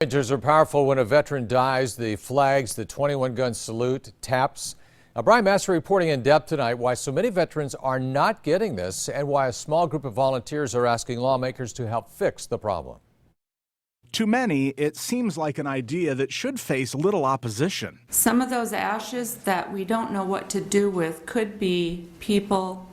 Images are powerful. When a veteran dies, the flags, the 21-gun salute, taps. Brian Master reporting in depth tonight why so many veterans are not getting this and why a small group of volunteers are asking lawmakers to help fix the problem. To many, it seems like an idea that should face little opposition. Some of those ashes that we don't know what to do with could be people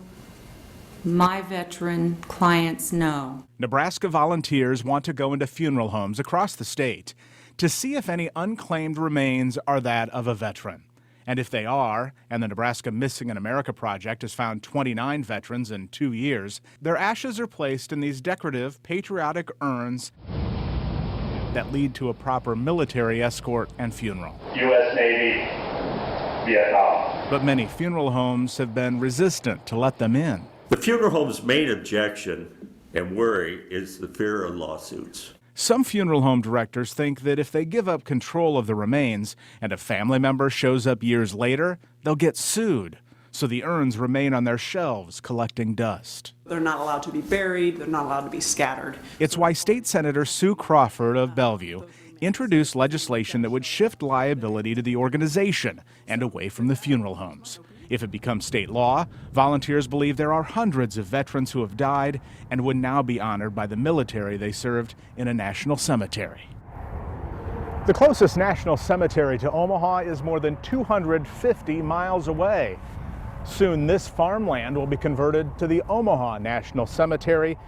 my veteran clients know. Nebraska volunteers want to go into funeral homes across the state to see if any unclaimed remains are that of a veteran. And if they are, and the Nebraska Missing in America Project has found 29 veterans in 2 years, their ashes are placed in these decorative, patriotic urns that lead to a proper military escort and funeral. U.S. Navy, Vietnam. But many funeral homes have been resistant to let them in. The funeral home's main objection and worry is the fear of lawsuits. Some funeral home directors think that if they give up control of the remains and a family member shows up years later, they'll get sued. So the urns remain on their shelves collecting dust. They're not allowed to be buried, they're not allowed to be scattered. It's why State Senator Sue Crawford of Bellevue introduced legislation that would shift liability to the organization and away from the funeral homes. If it becomes state law, volunteers believe there are hundreds of veterans who have died and would now be honored by the military they served in a national cemetery. The closest national cemetery to Omaha is more than 250 miles away. Soon this farmland will be converted to the Omaha National Cemetery.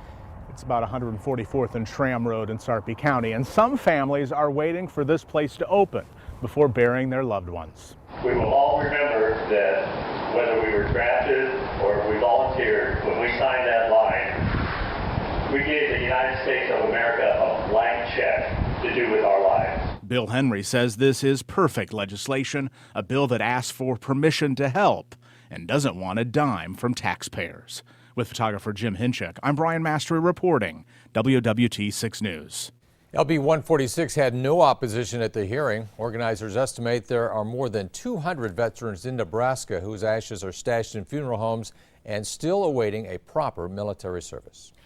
It's about 144th and Schramm Road in Sarpy County, and some families are waiting for this place to open before burying their loved ones. We will all remember that whether we were drafted or we volunteered, when we signed that line, we gave the United States of America a blank check to do with our lives. Bill Henry says this is perfect legislation, a bill that asks for permission to help and doesn't want a dime from taxpayers. With photographer Jim Hinchuk, I'm Brian Mastery reporting, WWT 6 News. LB 146 had no opposition at the hearing. Organizers estimate there are more than 200 veterans in Nebraska whose ashes are stashed in funeral homes and still awaiting a proper military service.